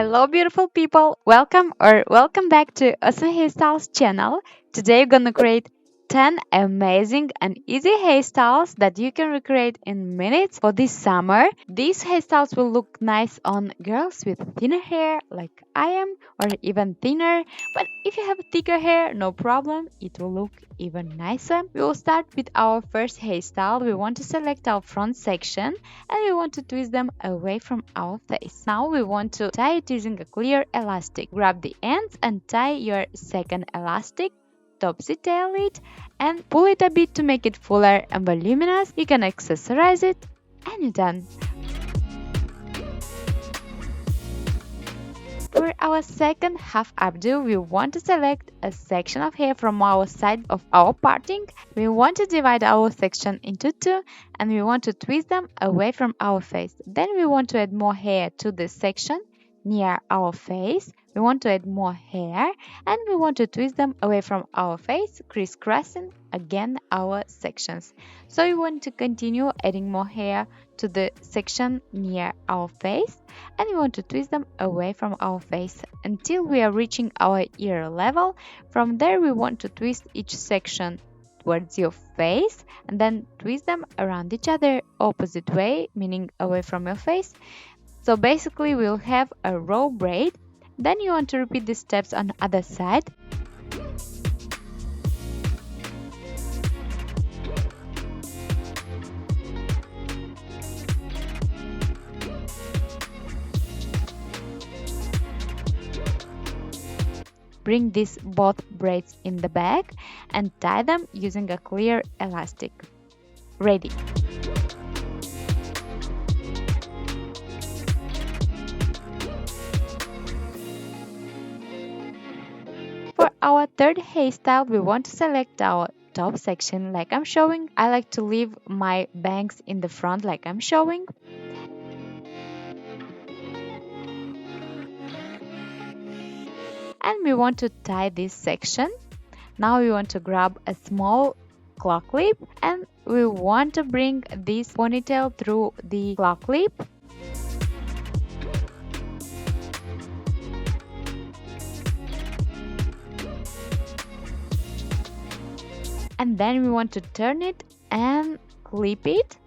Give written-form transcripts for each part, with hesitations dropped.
Hello, beautiful people. Welcome back to Awesome Hairstyles channel. Today, we're gonna create 10 amazing and easy hairstyles that you can recreate in minutes for this summer. These hairstyles will look nice on girls with thinner hair like I am, or even thinner. But if you have thicker hair, no problem, it will look even nicer. We will start with our first hairstyle. We want to select our front section and we want to twist them away from our face. Now we want to tie it using a clear elastic. Grab the ends and tie your second elastic, topsy tail it, and pull it a bit to make it fuller and voluminous. You can accessorize it and you're done. For our second half updo, we want to select a section of hair from our side of our parting. We want to divide our section into two and we want to twist them away from our face. Then we want to add more hair to this section near our face. We want to add more hair and we want to twist them away from our face, crisscrossing again our sections. So we want to continue adding more hair to the section near our face and we want to twist them away from our face until we are reaching our ear level. From there we want to twist each section towards your face and then twist them around each other opposite way, meaning away from your face. So basically we'll have a row braid. Then you want to repeat the steps on the other side. Bring these both braids in the back and tie them using a clear elastic. Ready. For our third hairstyle, we want to select our top section like I'm showing. I like to leave my bangs in the front like I'm showing. And we want to tie this section. Now we want to grab a small claw clip and we want to bring this ponytail through the claw clip. And then we want to turn it and clip it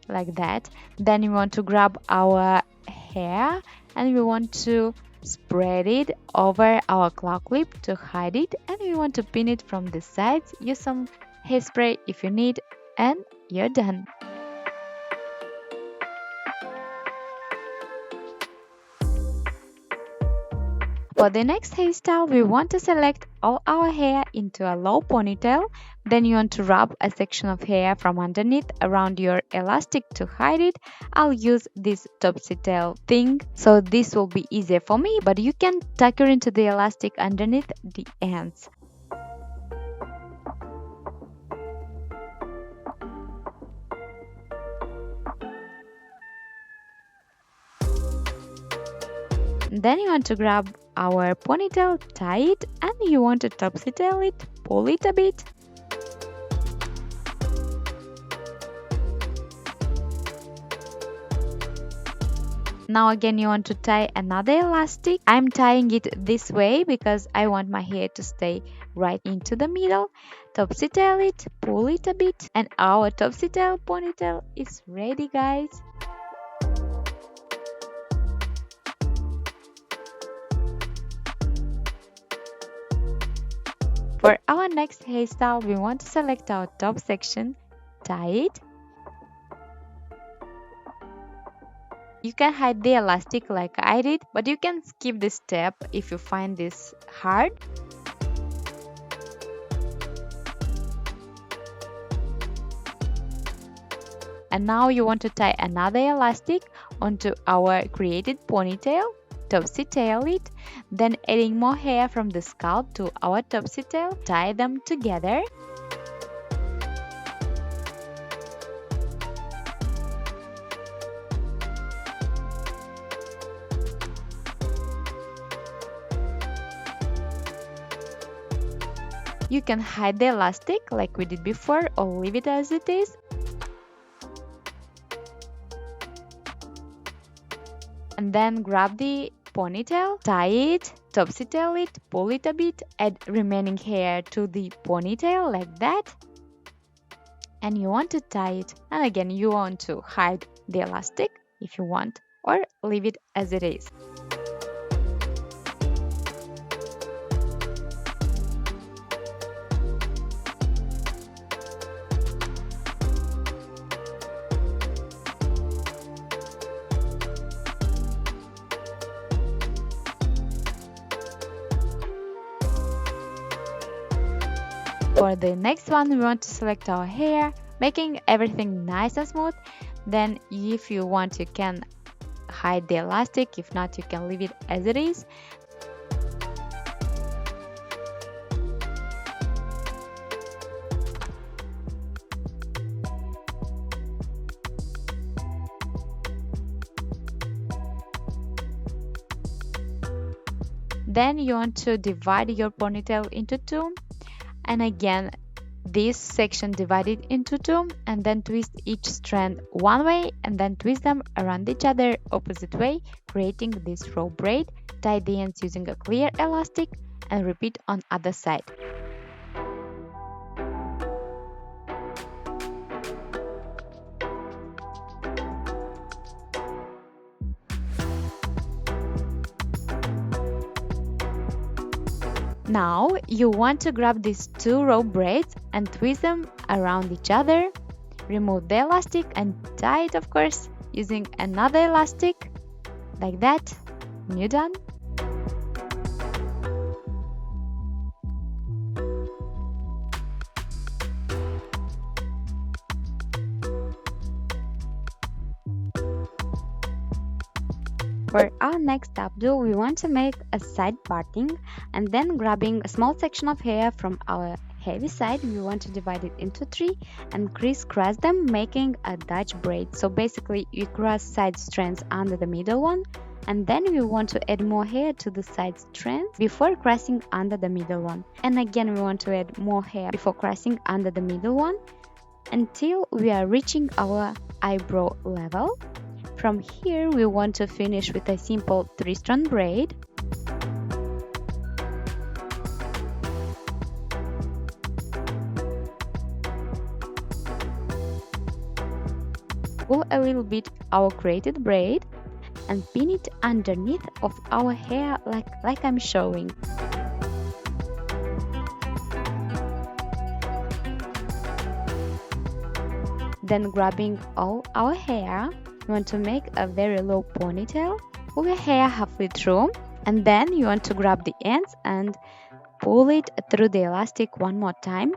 like that. Then we want to grab our hair and we want to spread it over our claw clip to hide it, and we want to pin it from the sides. Use some hairspray if you need, and you're done. For the next hairstyle, we want to select all our hair into a low ponytail. Then you want to wrap a section of hair from underneath around your elastic to hide it. I'll use this topsy tail thing, so this will be easier for me, but you can tuck it into the elastic underneath the ends. Then you want to grab our ponytail, tie it, and you want to topsy tail it, pull it a bit. Now again you want to tie another elastic. I'm tying it this way because I want my hair to stay right into the middle. Topsy tail it, pull it a bit, and our topsy tail ponytail is ready, guys. For our next hairstyle, we want to select our top section, tie it. You can hide the elastic like I did, but you can skip this step if you find this hard. And now you want to tie another elastic onto our created ponytail. Topsy tail it, then adding more hair from the scalp to our topsy tail, tie them together. You can hide the elastic like we did before or leave it as it is. And then grab the ponytail, tie it, topsy tail it, pull it a bit, add remaining hair to the ponytail like that. And you want to tie it, and again you want to hide the elastic if you want, or leave it as it is. For the next one, we want to select our hair, making everything nice and smooth. Then if you want, you can hide the elastic. If not, you can leave it as it is. Then you want to divide your ponytail into two. And again, this section divided into two, and then twist each strand one way and then twist them around each other opposite way, creating this row braid. Tie the ends using a clear elastic and repeat on other side. Now you want to grab these two row braids and twist them around each other. Remove the elastic and tie it, of course, using another elastic like that. And you're done. For our next updo, we want to make a side parting, and then grabbing a small section of hair from our heavy side, we want to divide it into three and crisscross them, making a Dutch braid. So basically you cross side strands under the middle one, and then we want to add more hair to the side strands before crossing under the middle one. And again we want to add more hair before crossing under the middle one until we are reaching our eyebrow level. From here, we want to finish with a simple 3-strand braid. Pull a little bit our created braid and pin it underneath of our hair like I'm showing. Then grabbing all our hair, you want to make a very low ponytail, pull your hair halfway through, and then you want to grab the ends and pull it through the elastic one more time.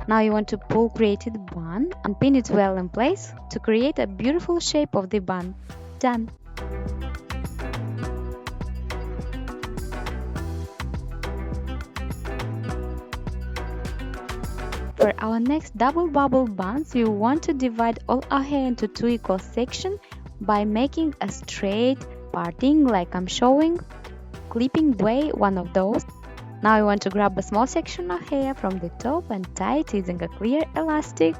Now you want to pull created bun and pin it well in place to create a beautiful shape of the bun. Done! For our next double bubble buns, we want to divide all our hair into two equal sections by making a straight parting like I'm showing, clipping away one of those. Now you want to grab a small section of hair from the top and tie it using a clear elastic.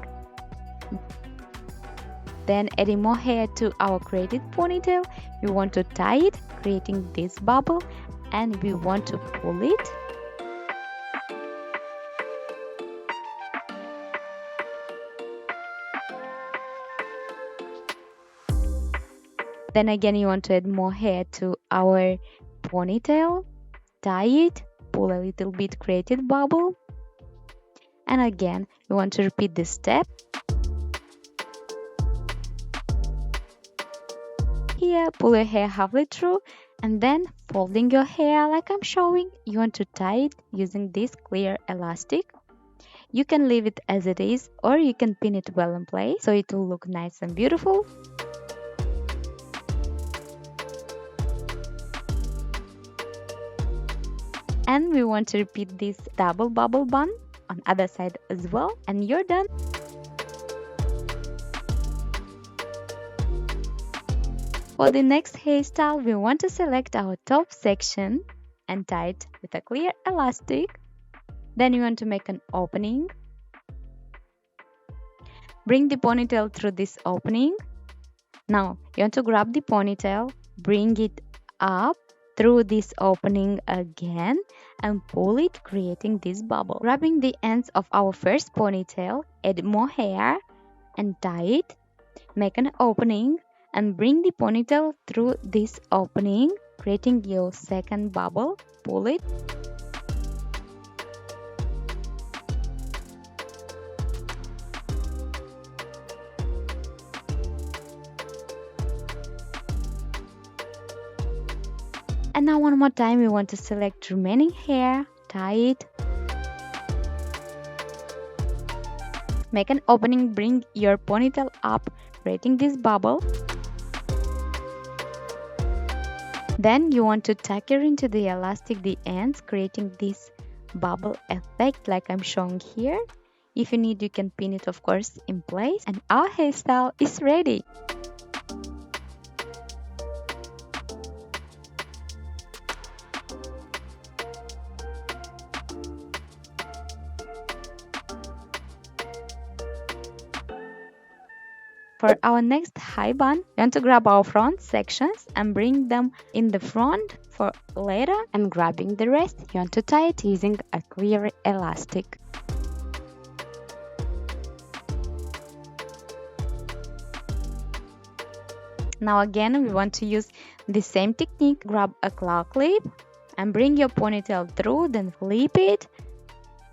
Then adding more hair to our created ponytail, we want to tie it, creating this bubble, and we want to pull it. Then again you want to add more hair to our ponytail, tie it, pull a little bit created bubble, and again you want to repeat this step. Here pull your hair halfway through, and then folding your hair like I'm showing, you want to tie it using this clear elastic. You can leave it as it is, or you can pin it well in place so it will look nice and beautiful. And we want to repeat this double bubble bun on other side as well, and you're done. For the next hairstyle, we want to select our top section and tie it with a clear elastic. Then you want to make an opening Bring the ponytail through this opening. Now you want to grab the ponytail, bring it up through this opening again and pull it, creating this bubble. Grabbing the ends of our first ponytail, add more hair and tie it. Make an opening and bring the ponytail through this opening, creating your second bubble. Pull it. And now one more time, we want to select remaining hair, tie it. Make an opening, bring your ponytail up, creating this bubble. Then you want to tuck it into the elastic, the ends, creating this bubble effect like I'm showing here. If you need, you can pin it, of course, in place. And our hairstyle is ready. For our next high bun, we want to grab our front sections and bring them in the front for later, and grabbing the rest, you want to tie it using a clear elastic. Now again, we want to use the same technique. Grab a claw clip and bring your ponytail through, then flip it.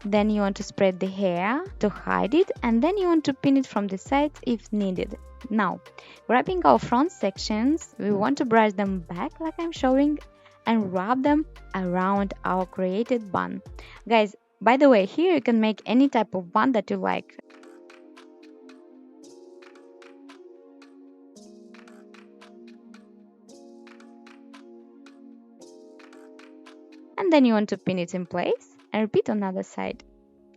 Then you want to spread the hair to hide it, and then you want to pin it from the sides if needed. Now, grabbing our front sections, we want to brush them back like I'm showing and wrap them around our created bun. Guys, by the way, here you can make any type of bun that you like. And then you want to pin it in place and repeat on the other side.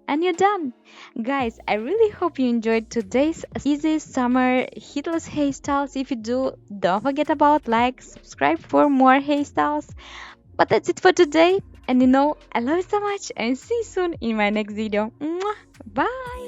And you're done. Guys, I really hope you enjoyed today's easy summer heatless hairstyles. If you do, don't forget about like, subscribe for more hairstyles. But that's it for today. And I love you so much, and see you soon in my next video. Mwah! Bye.